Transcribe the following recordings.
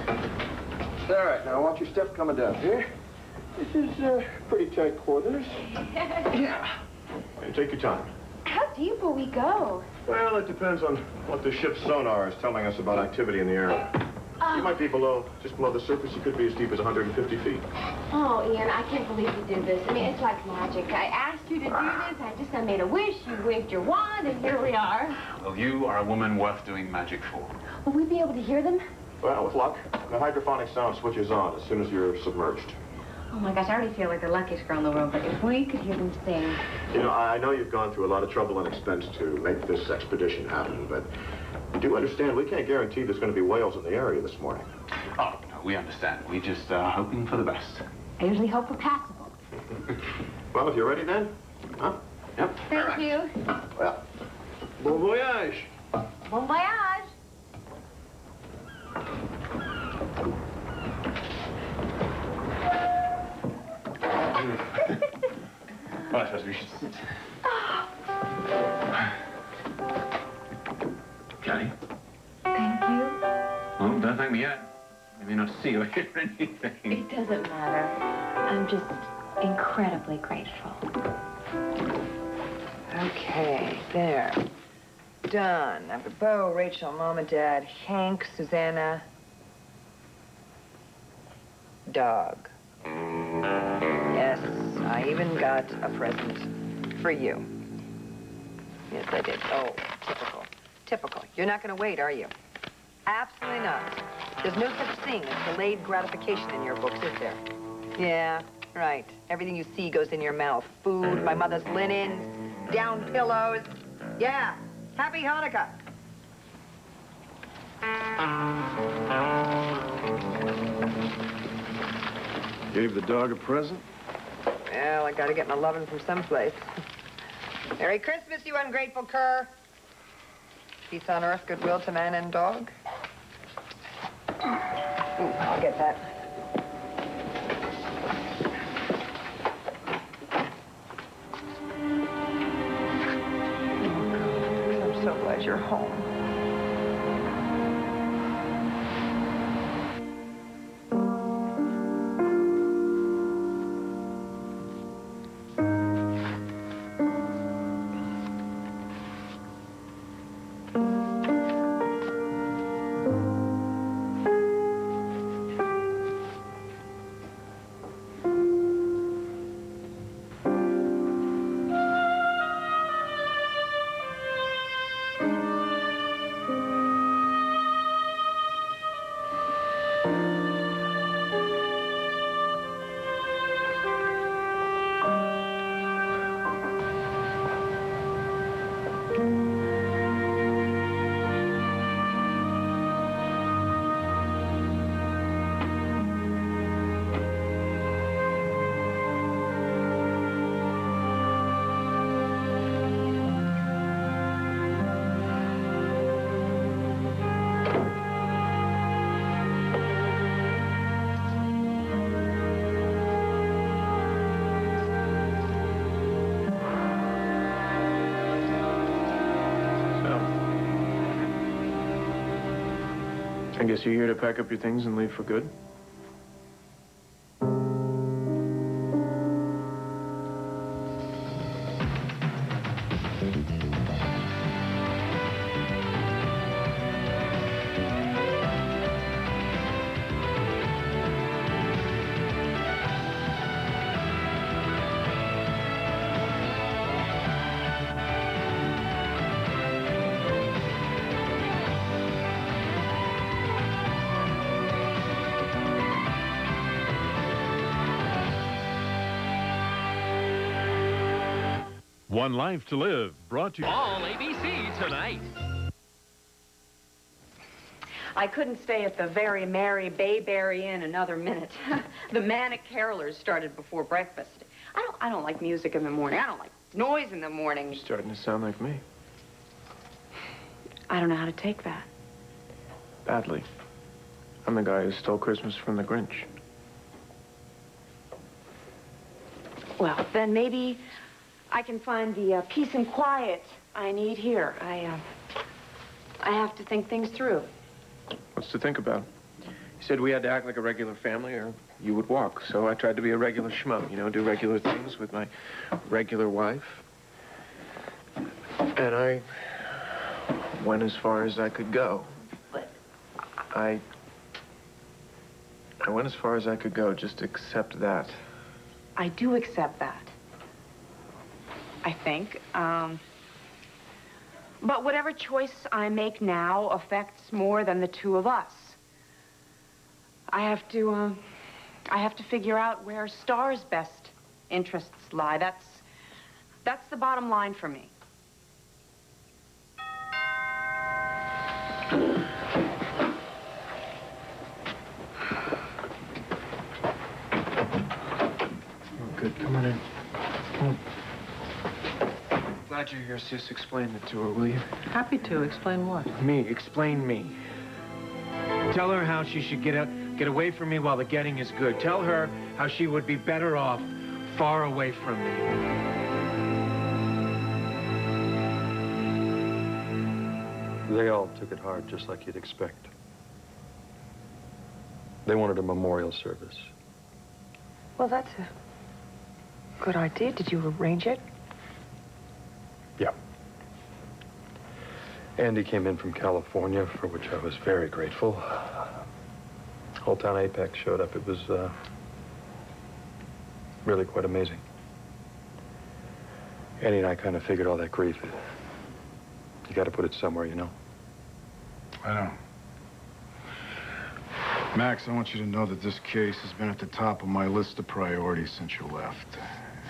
All right, now watch your step coming down here. This is pretty tight quarters. Yeah. Hey, take your time. How deep will we go? Well, it depends on what the ship's sonar is telling us about activity in the area. You might be just below the surface. You could be as deep as 150 feet. Oh, Ian, I can't believe you did this. I mean, it's like magic. I asked you to do this. I made a wish. You waved your wand, and here we are. Well, you are a woman worth doing magic for. Will we be able to hear them? Well, with luck, the hydrophonic sound switches on as soon as you're submerged. Oh, my gosh, I already feel like the luckiest girl in the world, but if we could hear them sing... You know, I know you've gone through a lot of trouble and expense to make this expedition happen, but you do understand we can't guarantee there's going to be whales in the area this morning. Oh, no, we understand. We just are hoping for the best. I usually hope for passable. Well, if you're ready then, huh? Yep. Thank you. Well, bon voyage. Bon voyage. Well, I suppose we should sit. Johnny? Thank you. Well, don't thank me yet. I may not see or hear anything. It doesn't matter. I'm just incredibly grateful. Okay, there. Done. I've got Bo, Rachel, Mom and Dad, Hank, Susanna. Dog. Yes, I even got a present for you. Yes, I did. Oh, typical. Typical. You're not going to wait, are you? Absolutely not. There's no such thing as delayed gratification in your books, is there? Yeah, right. Everything you see goes in your mouth. Food, my mother's linens, down pillows. Yeah. Happy Hanukkah. Gave the dog a present? Well, I gotta get my lovin' from someplace. Merry Christmas, you ungrateful cur. Peace on earth, goodwill to man and dog. Ooh, I'll get that. Oh, I'm so glad you're home. I guess you're here to pack up your things and leave for good? One Life to Live, brought to you... All ABC tonight. I couldn't stay at the Very Merry Bayberry Inn another minute. The Manic Carolers started before breakfast. I don't like music in the morning. I don't like noise in the morning. You're starting to sound like me. I don't know how to take that. Badly. I'm the guy who stole Christmas from the Grinch. Well, then maybe I can find the peace and quiet I need here. I have to think things through. What's to think about? He said we had to act like a regular family or you would walk. So I tried to be a regular schmo, you know, do regular things with my regular wife. And I went as far as I could go. But I went as far as I could go. Just accept that. I do accept that. I think. But whatever choice I make now affects more than the two of us. I have to figure out where Star's best interests lie. That's the bottom line for me. Good. Come on in. Come on. Glad you're here, sis. Explain it to her, will you? Happy to. Explain what? Me. Explain me. Tell her how she should get away from me while the getting is good. Tell her how she would be better off far away from me. They all took it hard, just like you'd expect. They wanted a memorial service. Well, that's a good idea. Did you arrange it? Yeah. Andy came in from California, for which I was very grateful. Whole town Apex showed up. It was really quite amazing. Andy and I kind of figured all that grief. You got to put it somewhere, you know. I know. Max, I want you to know that this case has been at the top of my list of priorities since you left.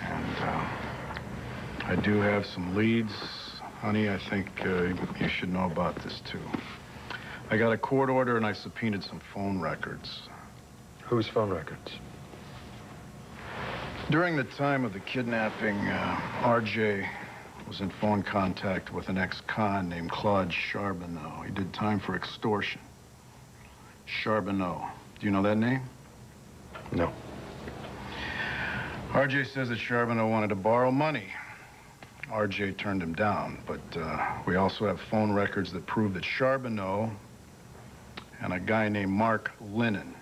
And I do have some leads. Honey, I think you should know about this, too. I got a court order and I subpoenaed some phone records. Whose phone records? During the time of the kidnapping, RJ was in phone contact with an ex-con named Claude Charbonneau. He did time for extortion. Charbonneau. Do you know that name? No. RJ says that Charbonneau wanted to borrow money. RJ turned him down, but we also have phone records that prove that Charbonneau and a guy named Mark Lennon,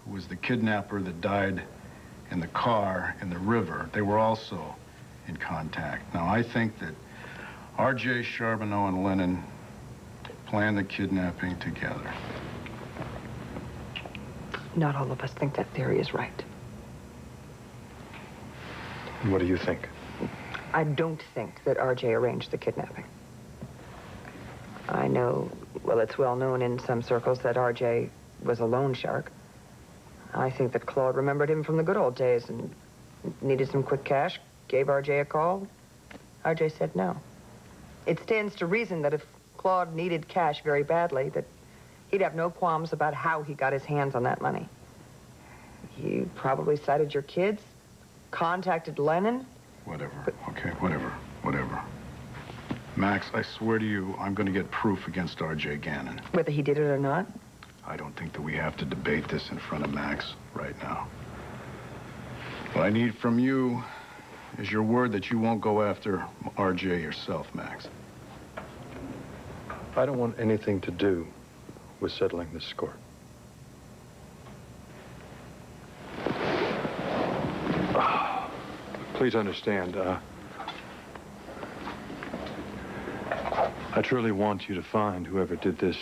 who was the kidnapper that died in the car in the river, they were also in contact. Now, I think that RJ, Charbonneau, and Lennon planned the kidnapping together. Not all of us think that theory is right. And what do you think? I don't think that RJ arranged the kidnapping. I know, well, it's well known in some circles that RJ was a loan shark. I think that Claude remembered him from the good old days and needed some quick cash, gave RJ a call. RJ said no. It stands to reason that if Claude needed cash very badly, that he'd have no qualms about how he got his hands on that money. He probably cited your kids, contacted Lennon. Whatever. Okay, whatever. Max, I swear to you, I'm going to get proof against RJ Gannon. Whether he did it or not? I don't think that we have to debate this in front of Max right now. What I need from you is your word that you won't go after RJ yourself, Max. I don't want anything to do with settling this score. Please understand, I truly want you to find whoever did this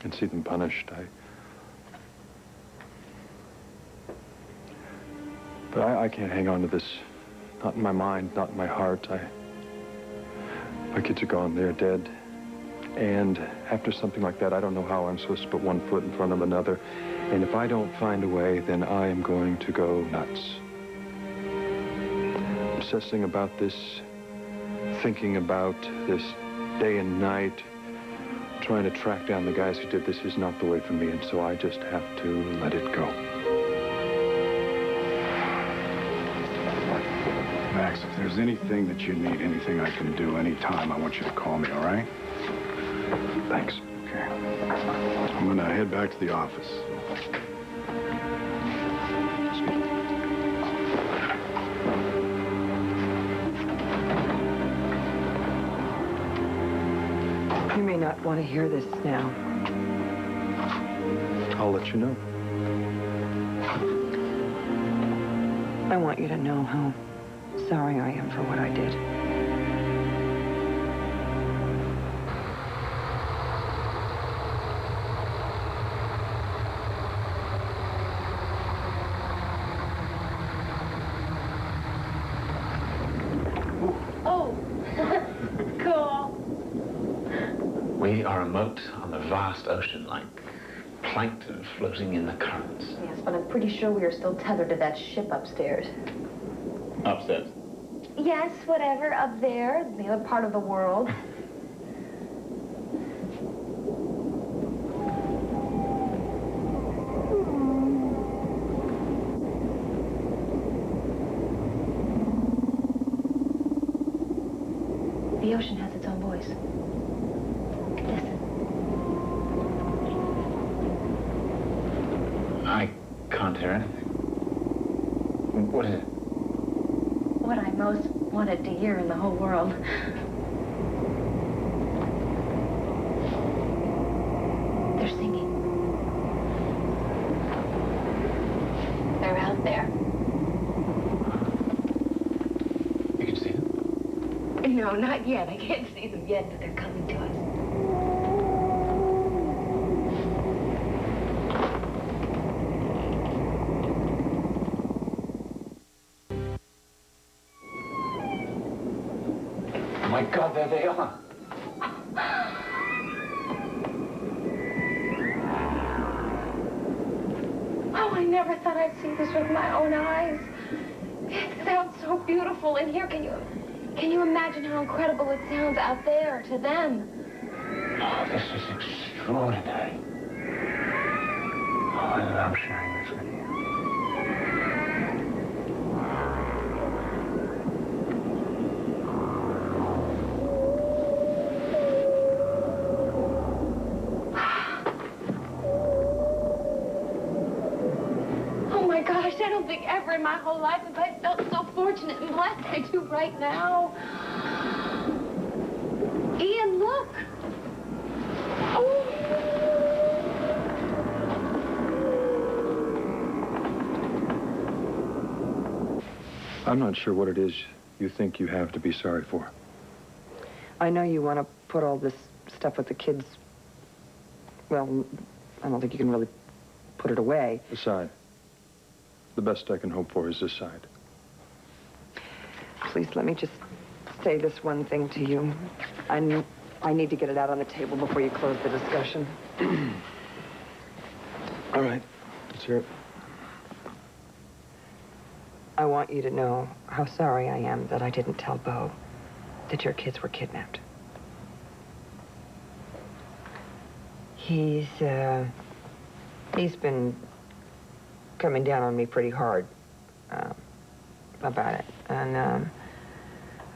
and see them punished. But I can't hang on to this. Not in my mind, not in my heart. My kids are gone, they're dead. And after something like that, I don't know how I'm supposed to put one foot in front of another. And if I don't find a way, then I am going to go nuts. Obsessing about this, thinking about this day and night, trying to track down the guys who did this is not the way for me, and so I just have to let it go. Max, if there's anything that you need, anything I can do anytime, I want you to call me, all right? Thanks. Okay. I'm gonna head back to the office. You may not want to hear this now. I'll let you know. I want you to know how sorry I am for what I did. Oh, cool. We are a moat on the vast ocean, like plankton floating in the currents. Yes, but I'm pretty sure we are still tethered to that ship upstairs. Upstairs. Yes, whatever, up there, the other part of the world. The ocean has its own voice. Listen. I can't hear anything. What is it? What I most wanted to hear in the whole world. They're singing. They're out there. You can see them? No, not yet. I can't see them yet, but they're coming to us. Oh my God, there they are. Oh, I never thought I'd see this with my own eyes. It sounds so beautiful in here. Can you imagine how incredible it sounds out there to them? Oh, this is extraordinary. Oh, I love sharing this with you. Oh my gosh, I don't think ever in my whole life have I felt so fortunate and blessed as I do right now. Ian, look. Oh. I'm not sure what it is you think you have to be sorry for. I know you want to put all this stuff with the kids. Well, I don't think you can really put it away. Aside. The best I can hope for is this side. Please, let me just say this one thing to you. I need to get it out on the table before you close the discussion. All right. Let's hear it. I want you to know how sorry I am that I didn't tell Bo that your kids were kidnapped. He's been coming down on me pretty hard about it. And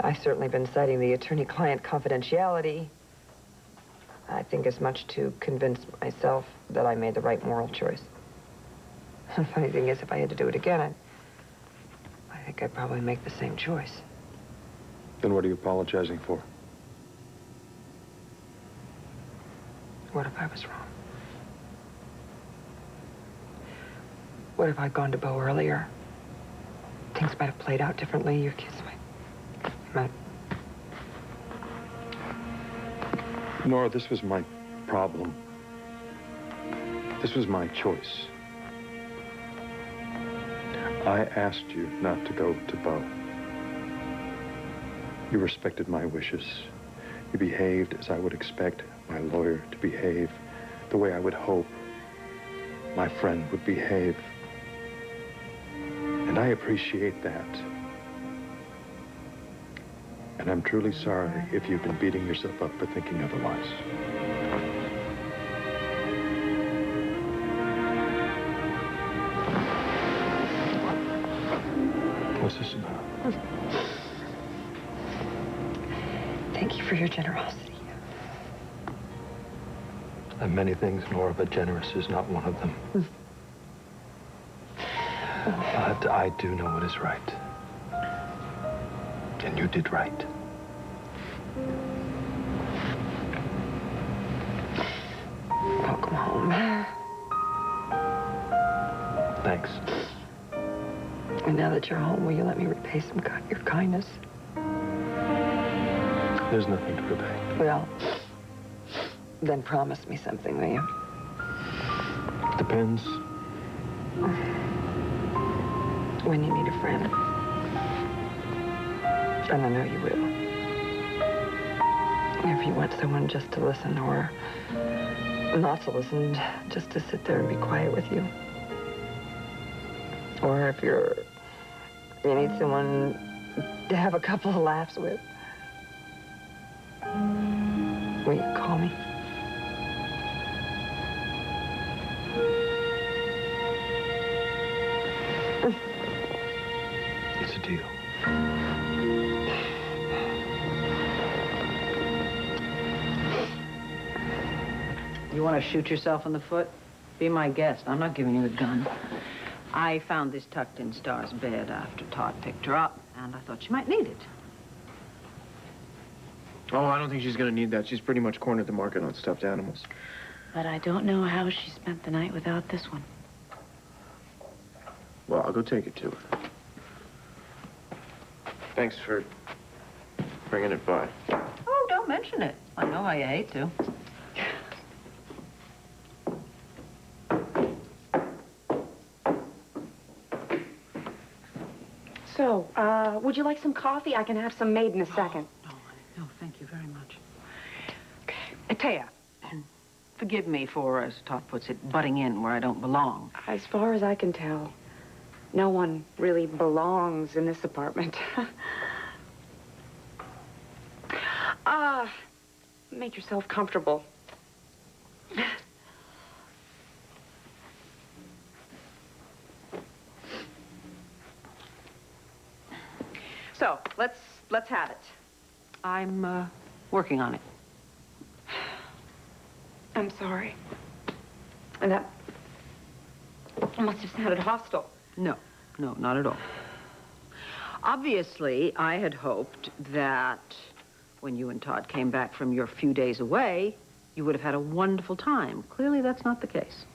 I've certainly been citing the attorney-client confidentiality, I think as much to convince myself that I made the right moral choice. The funny thing is, if I had to do it again, I think I'd probably make the same choice. Then what are you apologizing for? What if I was wrong? What if I'd gone to Bo earlier? Things might have played out differently. Your kids might... Nora, this was my problem. This was my choice. I asked you not to go to Bo. You respected my wishes. You behaved as I would expect my lawyer to behave, the way I would hope my friend would behave. And I appreciate that. And I'm truly sorry if you've been beating yourself up for thinking otherwise. What's this about? Thank you for your generosity. I'm many things, Nora, but generous is not one of them. But I do know what is right. And you did right. Welcome home. Thanks. And now that you're home, will you let me repay your kindness? There's nothing to repay. Well, then promise me something, will you? Depends. When you need a friend. And I know you will. If you want someone just to listen or not to listen, just to sit there and be quiet with you. Or if you need someone to have a couple of laughs with. Will you call me? It's a deal. You want to shoot yourself in the foot? Be my guest. I'm not giving you the gun. I found this tucked in Star's bed after Todd picked her up, and I thought she might need it. Oh, I don't think she's gonna need that. She's pretty much cornered the market on stuffed animals. But I don't know how she spent the night without this one. Well, I'll go take it to her. Thanks for bringing it by. Oh, don't mention it. I know how you hate to. So, would you like some coffee? I can have some made in a second. No, thank you very much. Taya, forgive me for, as Todd puts it, butting in where I don't belong. As far as I can tell, no one really belongs in this apartment. Make yourself comfortable. So, let's have it. I'm, working on it. I'm sorry. And that must have sounded hostile. No, not at all. Obviously, I had hoped that when you and Todd came back from your few days away, you would have had a wonderful time. Clearly, that's not the case.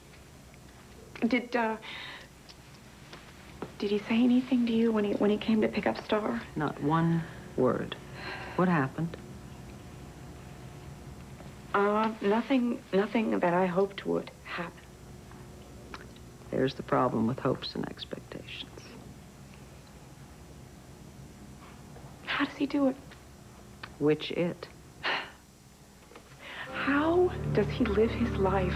Did he say anything to you when he came to pick up Star? Not one word. What happened? Nothing that I hoped would happen. There's the problem with hopes and expectations. How does he do it? Which it? How does he live his life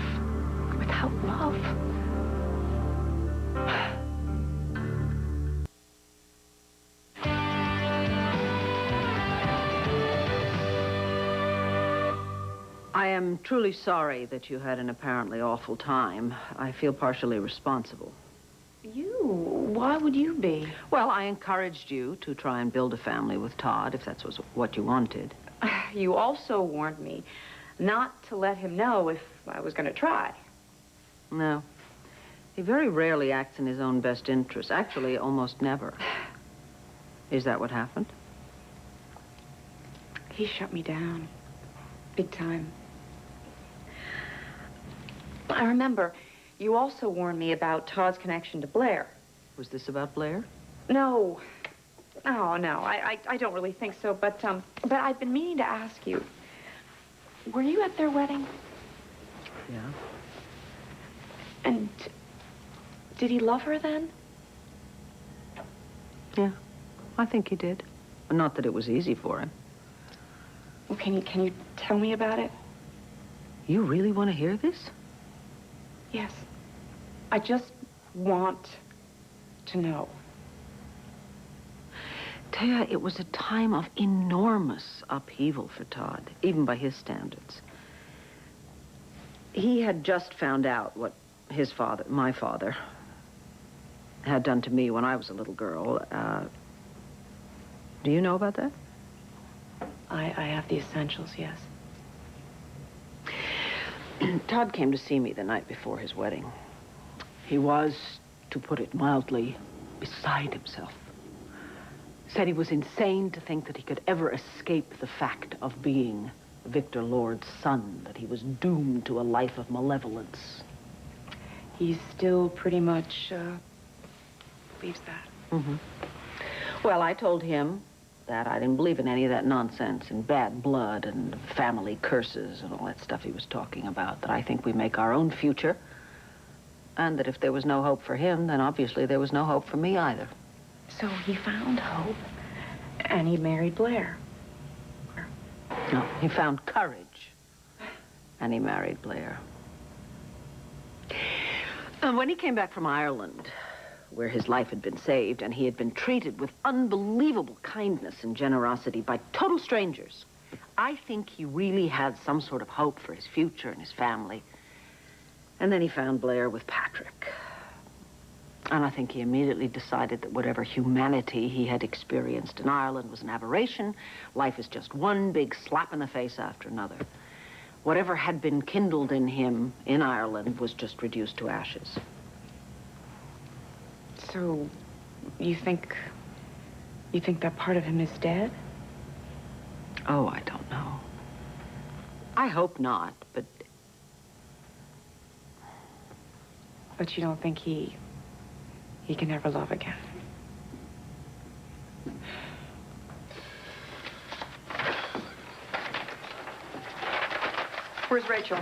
without love? I am truly sorry that you had an apparently awful time. I feel partially responsible. You? Why would you be? Well, I encouraged you to try and build a family with Todd, if that's what you wanted. You also warned me not to let him know if I was going to try. No. He very rarely acts in his own best interest. Actually, almost never. Is that what happened? He shut me down. Big time. I remember you also warned me about Todd's connection to Blair. Was this about Blair? No. Oh, no. I don't really think so, but I've been meaning to ask you. Were you at their wedding? Yeah. And did he love her then? Yeah, I think he did. Not that it was easy for him. Well, can you tell me about it? You really want to hear this? Yes. I just want to know. Taya, it was a time of enormous upheaval for Todd, even by his standards. He had just found out what his father, my father, had done to me when I was a little girl. Do you know about that? I have the essentials, yes. Todd came to see me the night before his wedding. He was, to put it mildly, beside himself. Said he was insane to think that he could ever escape the fact of being Victor Lord's son, that he was doomed to a life of malevolence. he still pretty much believes that. Mm-hmm. Well, I told him that I didn't believe in any of that nonsense and bad blood and family curses and all that stuff he was talking about, that I think we make our own future, and that if there was no hope for him, then obviously there was no hope for me either. So he found hope, and he married Blair. No, he found courage, and he married Blair. And when he came back from Ireland, where his life had been saved, and he had been treated with unbelievable kindness and generosity by total strangers, I think he really had some sort of hope for his future and his family. And then he found Blair with Patrick. And I think he immediately decided that whatever humanity he had experienced in Ireland was an aberration. Life is just one big slap in the face after another. Whatever had been kindled in him in Ireland was just reduced to ashes. So, you think that part of him is dead? Oh, I don't know. I hope not, but... But you don't think he can ever love again? Where's Rachel?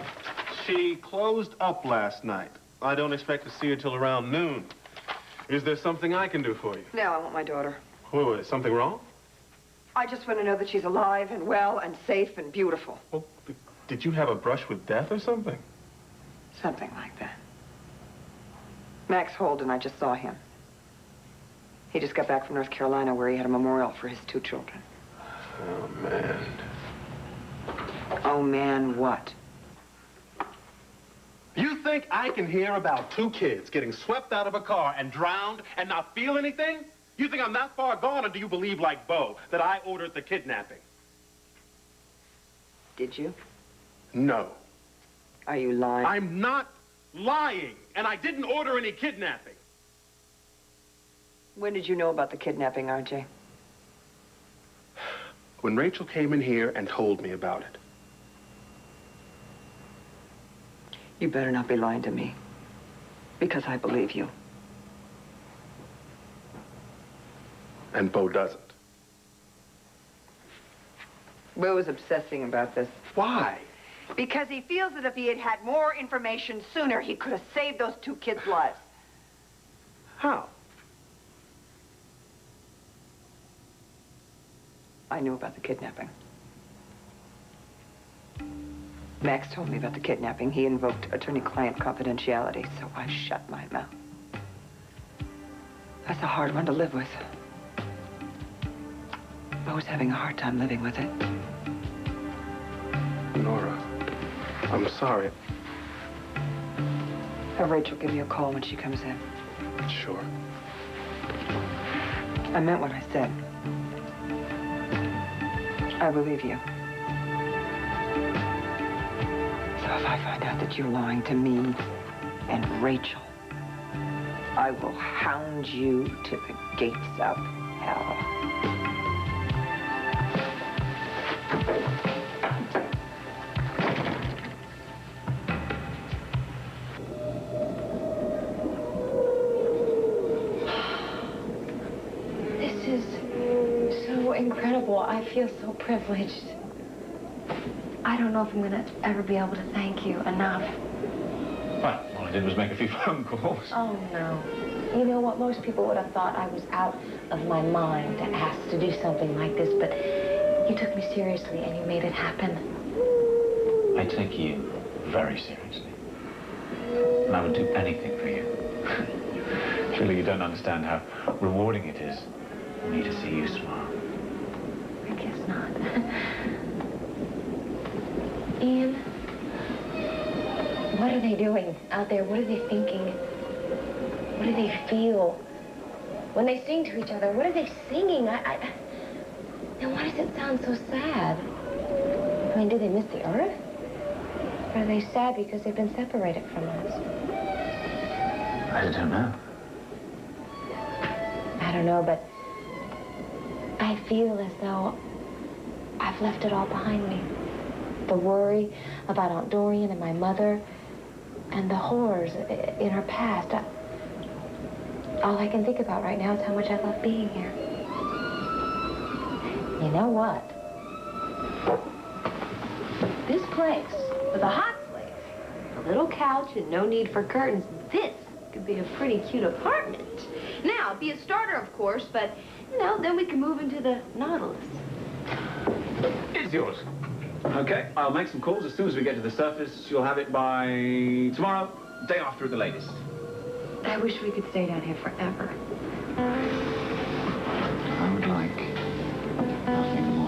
She closed up last night. I don't expect to see her till around noon. Is there something I can do for you? No, I want my daughter. Wait, is something wrong? I just want to know that she's alive and well and safe and beautiful. Well, did you have a brush with death or something? Something like that. Max Holden, I just saw him. He just got back from North Carolina where he had a memorial for his 2 children. Oh, man. Oh, man, what? You think I can hear about 2 kids getting swept out of a car and drowned and not feel anything? You think I'm that far gone, or do you believe, like Bo, that I ordered the kidnapping? Did you? No. Are you lying? I'm not lying, and I didn't order any kidnapping. When did you know about the kidnapping, RJ? When Rachel came in here and told me about it. You better not be lying to me, because I believe you. And Bo doesn't. Bo was obsessing about this. Why? Because he feels that if he had had more information sooner, he could have saved those 2 kids' lives. How? I knew about the kidnapping. Max told me about the kidnapping. He invoked attorney-client confidentiality, so I shut my mouth. That's a hard one to live with. Bo's having a hard time living with it. Nora, I'm sorry. Have Rachel give me a call when she comes in. Sure. I meant what I said. I believe you. So if I find out that you're lying to me and Rachel, I will hound you to the gates of hell. This is so incredible. I feel so privileged. I don't know if I'm going to ever be able to thank you enough. Well, all I did was make a few phone calls. Oh, no. You know what? Most people would have thought I was out of my mind to ask to do something like this, but you took me seriously and you made it happen. I take you very seriously. And I would do anything for you. Surely you don't understand how rewarding it is for me to see you smile. I guess not. Ian, what are they doing out there? What are they thinking? What do they feel? When they sing to each other, what are they singing? And why does it sound so sad? I mean, do they miss the earth? Or are they sad because they've been separated from us? I don't know. I don't know, but I feel as though I've left it all behind me. The worry about Aunt Dorian and my mother, and the horrors in her past. All I can think about right now is how much I love being here. You know what? This place, with a hot place, a little couch and no need for curtains, this could be a pretty cute apartment. Now, it'd be a starter, of course, but, you know, then we can move into the Nautilus. It's yours. Okay, I'll make some calls as soon as we get to the surface. You'll have it by tomorrow, day after at the latest. I wish we could stay down here forever. I would like nothing more.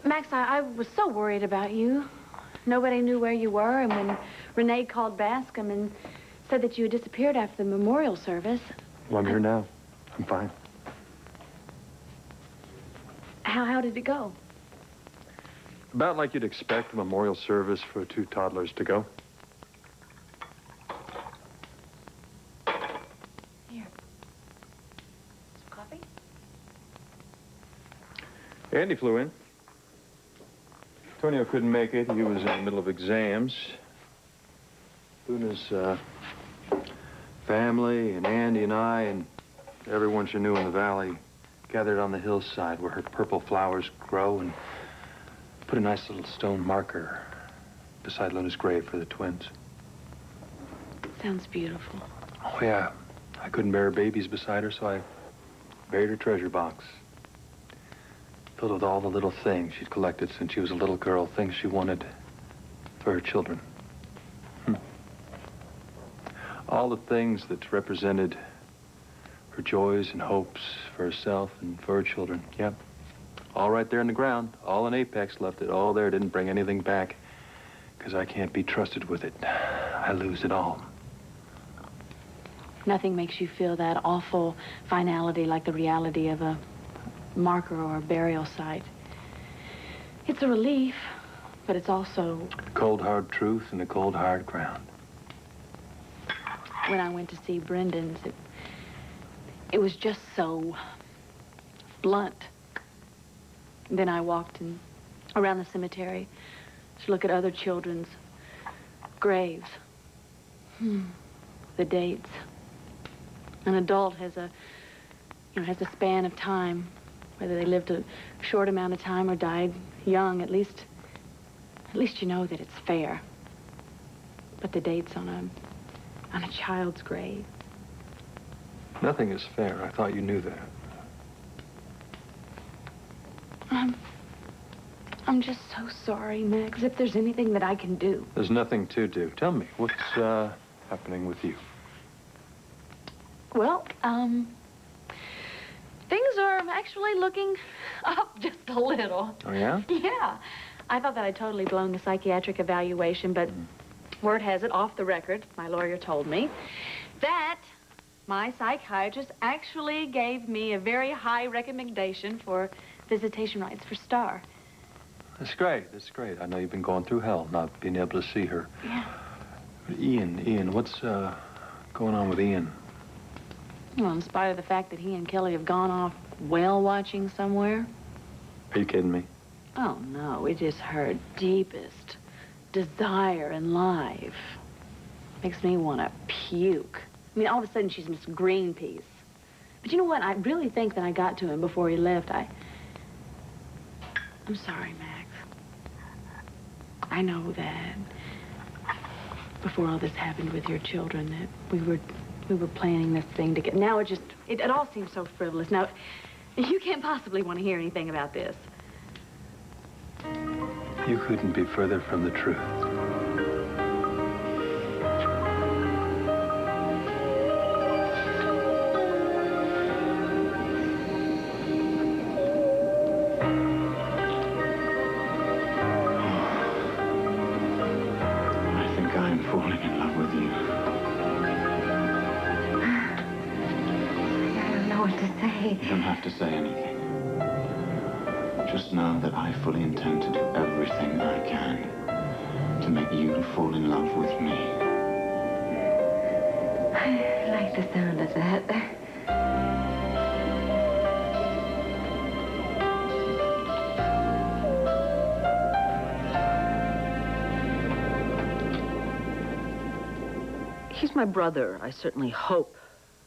Max, I was so worried about you. Nobody knew where you were, and when Renee called Bascom and said that you had disappeared after the memorial service... Well, I'm here now. I'm fine. How did it go? About like you'd expect a memorial service for two toddlers to go. Here. Some coffee? Andy flew in. Antonio couldn't make it. He was in the middle of exams. Luna's family and Andy and I and everyone she knew in the valley gathered on the hillside where her purple flowers grow and put a nice little stone marker beside Luna's grave for the twins. Sounds beautiful. Oh, yeah. I couldn't bear babies beside her, so I buried her treasure box. Filled with all the little things she'd collected since she was a little girl, things she wanted for her children. All the things that represented her joys and hopes for herself and for her children. Yep. All right there in the ground. All in Apex left it all there. Didn't bring anything back because I can't be trusted with it. I lose it all. Nothing makes you feel that awful finality like the reality of a marker or a burial site. It's a relief, but it's also... A cold, hard truth and a cold, hard ground. When I went to see Brendan's, it was just so blunt. Then I walked around the cemetery to look at other children's graves. The dates. An adult has a span of time. Whether they lived a short amount of time or died young, at least you know that it's fair. But the dates on a child's grave. Nothing is fair. I thought you knew that. I'm just so sorry, Max. If there's anything that I can do. There's nothing to do. Tell me, what's happening with you? Well, things are actually looking up just a little. Oh, yeah? Yeah. I thought that I'd totally blown the psychiatric evaluation, but word has it, off the record, my lawyer told me, that my psychiatrist actually gave me a very high recommendation for visitation rights for Star. That's great. That's great. I know you've been going through hell not being able to see her. Yeah. Ian, what's going on with Ian? Well, in spite of the fact that he and Kelly have gone off whale watching somewhere. Are you kidding me? Oh, no. It is her deepest desire in life. Makes me want to puke. I mean, all of a sudden, she's Miss Greenpeace. But you know what? I really think that I got to him before he left. I'm sorry, Max. I know that before all this happened with your children, that we were planning this thing to get... Now it all seems so frivolous. Now, you can't possibly want to hear anything about this. You couldn't be further from the truth. I think I'm falling in love with you. I don't know what to say. You don't have to say anything. Just know that I fully intend to do everything I can to make you fall in love with me. I like the sound of that. He's my brother. I certainly hope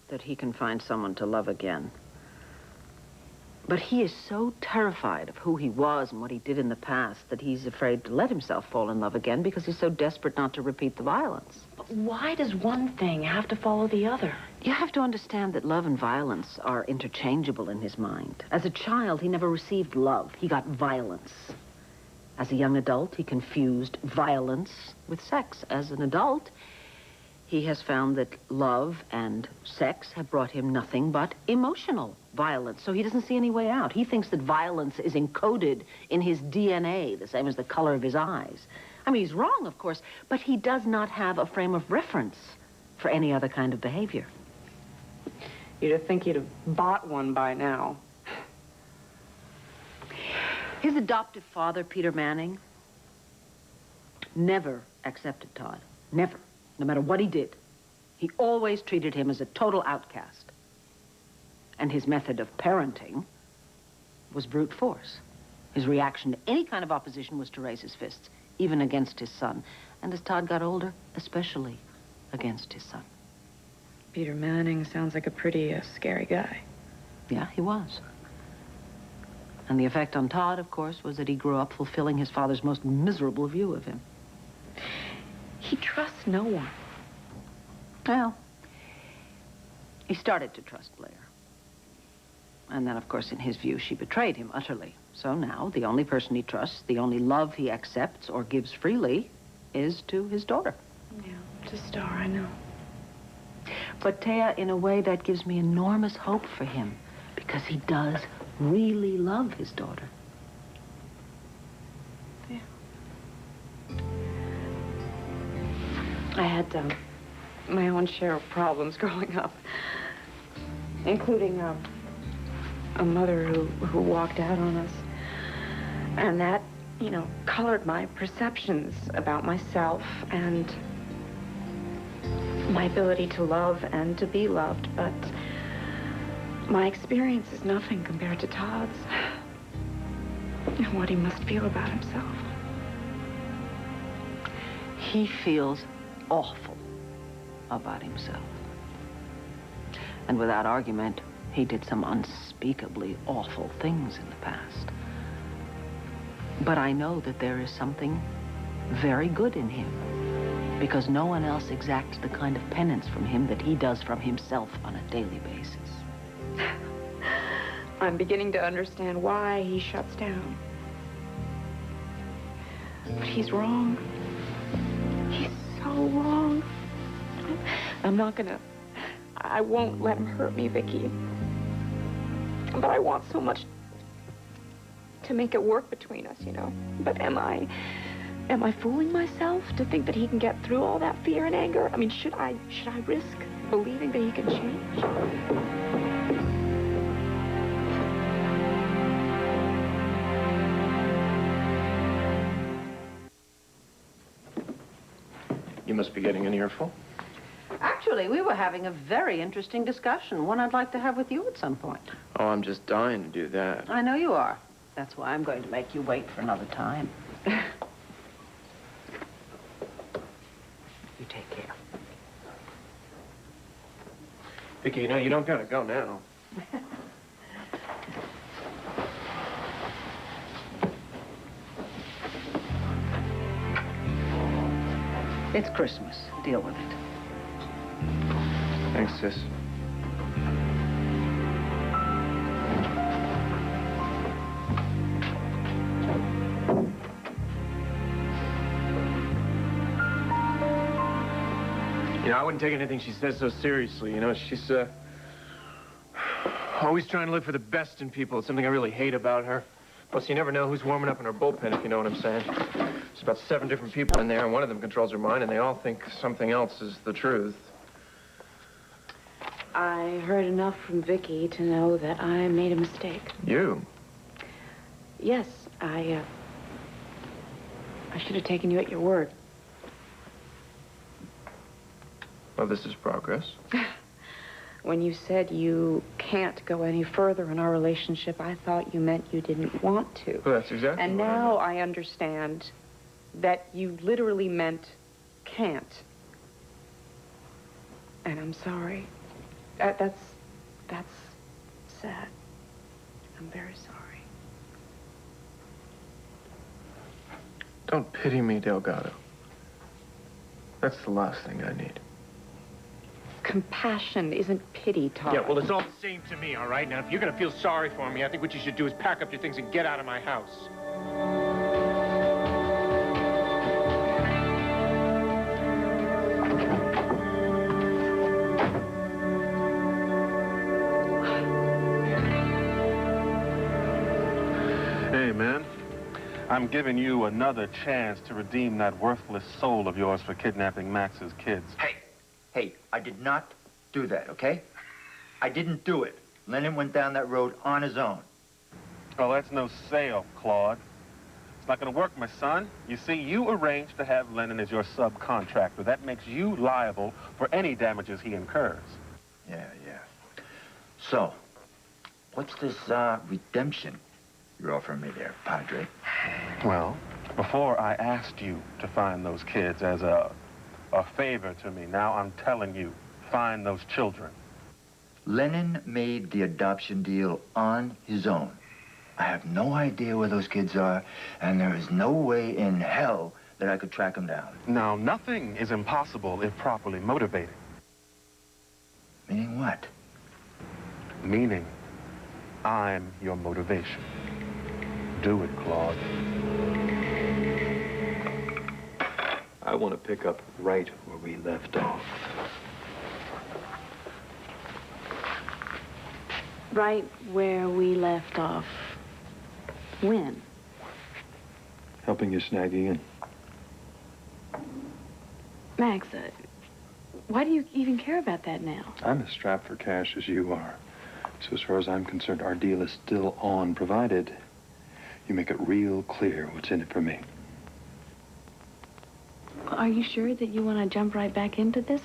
that he can find someone to love again. But he is so terrified of who he was and what he did in the past that he's afraid to let himself fall in love again because he's so desperate not to repeat the violence. But why does one thing have to follow the other? You have to understand that love and violence are interchangeable in his mind. As a child, he never received love. He got violence. As a young adult, he confused violence with sex. As an adult, he has found that love and sex have brought him nothing but emotional violence. So he doesn't see any way out. He thinks that violence is encoded in his DNA, the same as the color of his eyes. I mean, he's wrong, of course, but he does not have a frame of reference for any other kind of behavior. You'd have think he'd have bought one by now. His adoptive father, Peter Manning, never accepted Todd. Never. No matter what he did. He always treated him as a total outcast. And his method of parenting was brute force. His reaction to any kind of opposition was to raise his fists, even against his son. And as Todd got older, especially against his son. Peter Manning sounds like a pretty scary guy. Yeah, he was. And the effect on Todd, of course, was that he grew up fulfilling his father's most miserable view of him. He trusts no one. Well, he started to trust Blair. And then, of course, in his view, she betrayed him utterly. So now, the only person he trusts, the only love he accepts or gives freely, is to his daughter. Yeah, to Star, I know. But, Thea, in a way, that gives me enormous hope for him, because he does really love his daughter. Yeah. I had my own share of problems growing up, including a mother who walked out on us. And that, you know, colored my perceptions about myself and my ability to love and to be loved. But my experience is nothing compared to Todd's and what he must feel about himself. He feels awful about himself. And without argument, he did some unspeakably awful things in the past. But I know that there is something very good in him, because no one else exacts the kind of penance from him that he does from himself on a daily basis. I'm beginning to understand why he shuts down. But he's wrong. He's so wrong. I won't let him hurt me, Vicky. But I want so much to make it work between us, you know. But am I fooling myself to think that he can get through all that fear and anger? I mean, should I risk believing that he can change? You must be getting an earful. Actually, we were having a very interesting discussion, one I'd like to have with you at some point. Oh, I'm just dying to do that. I know you are. That's why I'm going to make you wait for another time. You take care. Vicky, you know, you don't gotta go now. It's Christmas. Deal with it. Thanks, sis. You know, I wouldn't take anything she says so seriously. You know, she's, always trying to look for the best in people. It's something I really hate about her. Plus, you never know who's warming up in her bullpen, if you know what I'm saying. There's about 7 different people in there, and one of them controls her mind, and they all think something else is the truth. I heard enough from Vicky to know that I made a mistake. You? Yes, I should have taken you at your word. Well, this is progress. When you said you can't go any further in our relationship, I thought you meant you didn't want to. Well, that's exactly And what I now meant. I understand that you literally meant can't. And I'm sorry. That's sad. I'm very sorry. Don't pity me, Delgado. That's the last thing I need. Compassion isn't pity, Todd. Yeah, well, it's all the same to me, all right? Now, if you're gonna feel sorry for me, I think what you should do is pack up your things and get out of my house. Hey, man. I'm giving you another chance to redeem that worthless soul of yours for kidnapping Max's kids. Hey, I did not do that, okay? I didn't do it. Lennon went down that road on his own. Oh, that's no sale, Claude. It's not gonna work, my son. You see, you arranged to have Lennon as your subcontractor. That makes you liable for any damages he incurs. Yeah. So, what's this, redemption you're offering me there, Padre? Well, before I asked you to find those kids as a favor to me, now I'm telling you, find those children. Lennon made the adoption deal on his own. I have no idea where those kids are, and there is no way in hell that I could track them down. Now, nothing is impossible if properly motivated. Meaning what? Meaning, I'm your motivation. Do it, Claude. I want to pick up right where we left off. Right where we left off. When? Helping you snag Ian. Max, why do you even care about that now? I'm as strapped for cash as you are. So as far as I'm concerned, our deal is still on, provided you make it real clear what's in it for me. Are you sure that you want to jump right back into this?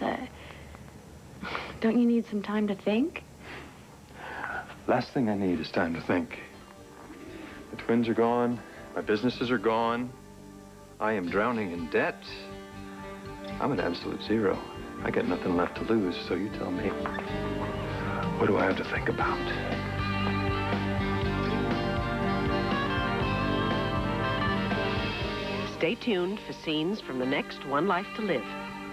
Don't you need some time to think? Last thing I need is time to think. The twins are gone. My businesses are gone. I am drowning in debt. I'm an absolute zero. I got nothing left to lose, so you tell me. What do I have to think about? Stay tuned for scenes from the next One Life to Live.